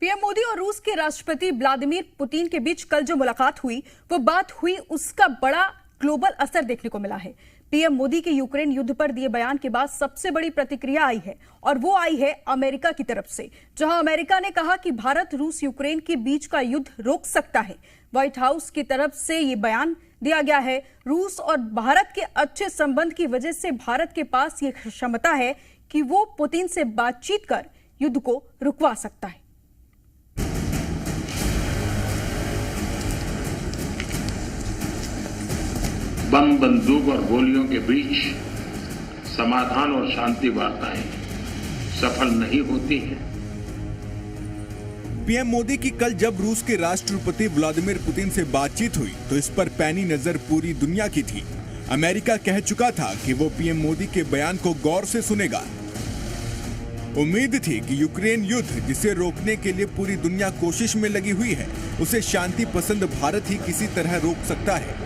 PM Modi और रूस के राष्ट्रपति व्लादिमीर पुतिन के बीच कल जो मुलाकात हुई, वो बात हुई, उसका बड़ा ग्लोबल असर देखने को मिला है। पीएम मोदी के यूक्रेन युद्ध पर दिए बयान के बाद सबसे बड़ी प्रतिक्रिया आई है और वो आई है अमेरिका की तरफ से, जहां अमेरिका ने कहा कि भारत रूस यूक्रेन के बीच का युद्ध रोक सकता है। व्हाइट हाउस की तरफ से ये बयान दिया गया है। रूस और भारत के अच्छे संबंध की वजह से भारत के पास ये क्षमता है कि वो पुतिन से बातचीत कर युद्ध को रुकवा सकता है। बम, बंदूक और गोलियों के बीच समाधान और शांति वार्ताएं सफल नहीं होती हैं। पीएम मोदी की कल जब रूस के राष्ट्रपति व्लादिमीर पुतिन से बातचीत हुई तो इस पर पैनी नजर पूरी दुनिया की थी। अमेरिका कह चुका था कि वो पीएम मोदी के बयान को गौर से सुनेगा। उम्मीद थी कि यूक्रेन युद्ध, जिसे रोकने के लिए पूरी दुनिया कोशिश में लगी हुई है, उसे शांति पसंद भारत ही किसी तरह रोक सकता है।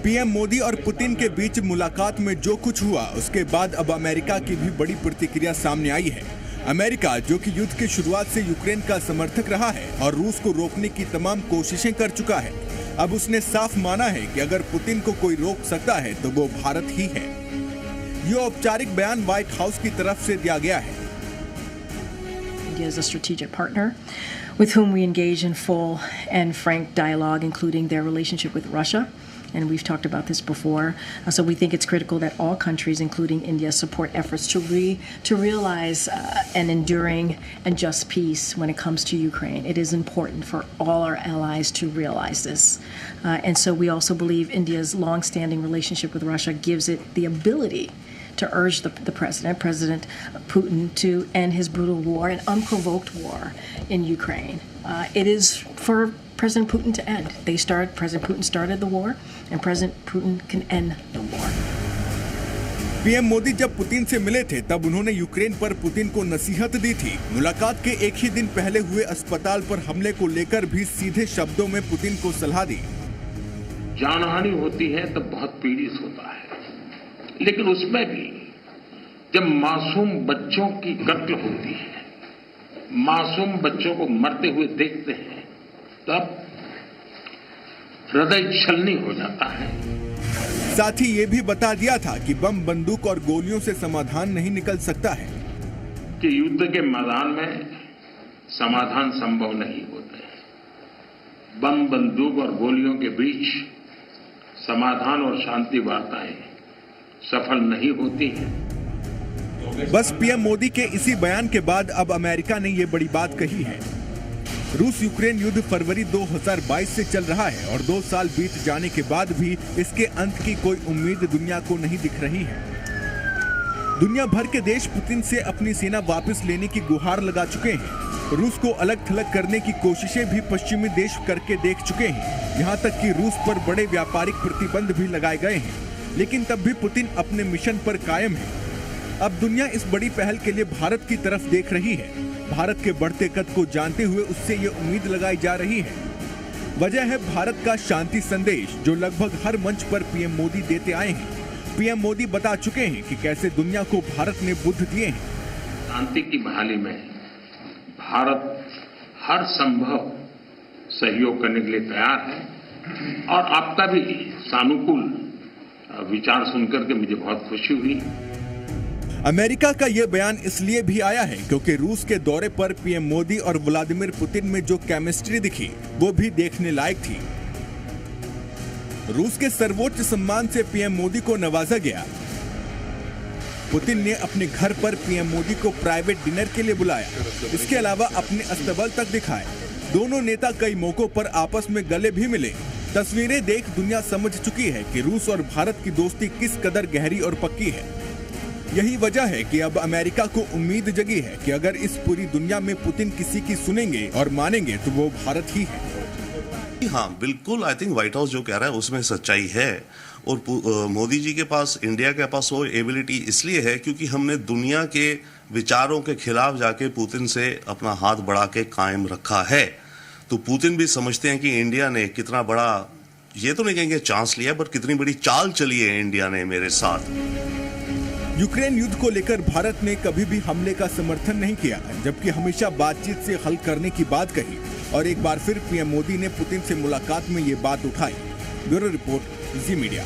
पीएम मोदी और पुतिन के बीच मुलाकात में जो कुछ हुआ, उसके बाद अब अमेरिका की भी बड़ी प्रतिक्रिया सामने आई है। अमेरिका, जो कि युद्ध की शुरुआत से यूक्रेन का समर्थक रहा है और रूस को रोकने की तमाम कोशिशें कर चुका है, अब उसने साफ माना है कि अगर पुतिन को कोई रोक सकता है तो वो भारत ही है। ये औपचारिक बयान व्हाइट हाउस की तरफ से दिया गया है। India is a strategic partner with whom we engage in full and frank dialogue, including their relationship with Russia. And we've talked about this before. So we think it's critical that all countries, including India, support efforts to realize an enduring and just peace when it comes to Ukraine. It is important for all our allies to realize this. And so we also believe India's long-standing relationship with Russia gives it the ability to urge the President Putin, to end his brutal war and unprovoked war in Ukraine. It is for President Putin to end. President Putin started the war, and President Putin can end the war. PM Modi जब Putin से मिले थे तब उन्होंने Ukraine पर Putin को नसीहत दी थी। मुलाकात के एक ही दिन पहले हुए अस्पताल पर हमले को लेकर भी सीधे शब्दों में पुतिन को सलाह दी। जानहानि होती है तब बहुत पीड़ित होता है, लेकिन उसमें भी जब मासूम बच्चों की कत्ल होती है, मासूम बच्चों को मरते हुए देखते हैं, तब हृदय छलनी हो जाता है। साथ ही ये भी बता दिया था कि बम, बंदूक और गोलियों से समाधान नहीं निकल सकता है, कि युद्ध के मैदान में समाधान संभव नहीं होते। बम, बंदूक और गोलियों के बीच समाधान और शांति वार्ताएं सफल नहीं होती हैं। बस पीएम मोदी के इसी बयान के बाद अब अमेरिका ने ये बड़ी बात कही है। रूस यूक्रेन युद्ध फरवरी 2022 से चल रहा है और 2 साल बीत जाने के बाद भी इसके अंत की कोई उम्मीद दुनिया को नहीं दिख रही है। दुनिया भर के देश पुतिन से अपनी सेना वापस लेने की गुहार लगा चुके हैं। रूस को अलग थलग करने की कोशिशें भी पश्चिमी देश करके देख चुके हैं। यहाँ तक कि रूस पर बड़े व्यापारिक प्रतिबंध भी लगाए गए हैं, लेकिन तब भी पुतिन अपने मिशन पर कायम है। अब दुनिया इस बड़ी पहल के लिए भारत की तरफ देख रही है। भारत के बढ़ते कद को जानते हुए उससे ये उम्मीद लगाई जा रही है। वजह है भारत का शांति संदेश, जो लगभग हर मंच पर पीएम मोदी देते आए हैं। पीएम मोदी बता चुके हैं कि कैसे दुनिया को भारत ने बुद्ध दिए हैं। शांति की बहाली में भारत हर संभव सहयोग करने के लिए तैयार है और आपका भी सानुकूल विचार सुनकर के मुझे बहुत खुशी हुई। अमेरिका का यह बयान इसलिए भी आया है क्योंकि रूस के दौरे पर पीएम मोदी और व्लादिमीर पुतिन में जो केमिस्ट्री दिखी, वो भी देखने लायक थी। रूस के सर्वोच्च सम्मान से पीएम मोदी को नवाजा गया। पुतिन ने अपने घर पर पीएम मोदी को प्राइवेट डिनर के लिए बुलाया। इसके अलावा अपने अस्तबल तक दिखाए। दोनों नेता कई मौकों पर आपस में गले भी मिले। तस्वीरें देख दुनिया समझ चुकी है कि रूस और भारत की दोस्ती किस कदर गहरी और पक्की है। यही वजह है कि अब अमेरिका को उम्मीद जगी है कि अगर इस पूरी दुनिया में पुतिन किसी की सुनेंगे और मानेंगे तो वो भारत ही है। हाँ, बिल्कुल। आई थिंक व्हाइट हाउस जो कह रहा है उसमें सच्चाई है और मोदी जी के पास, इंडिया के पास वो एबिलिटी इसलिए है क्योंकि हमने दुनिया के विचारों के खिलाफ जाके पुतिन से अपना हाथ बढ़ा के कायम रखा है। तो पुतिन भी समझते हैं कि इंडिया ने कितना बड़ा, ये तो नहीं कहेंगे चांस लिया, पर कितनी बड़ी चाल चली है इंडिया ने मेरे साथ। यूक्रेन युद्ध को लेकर भारत ने कभी भी हमले का समर्थन नहीं किया, जबकि हमेशा बातचीत से हल करने की बात कही और एक बार फिर पीएम मोदी ने पुतिन से मुलाकात में ये बात उठाई। ब्यूरो रिपोर्ट, जी मीडिया।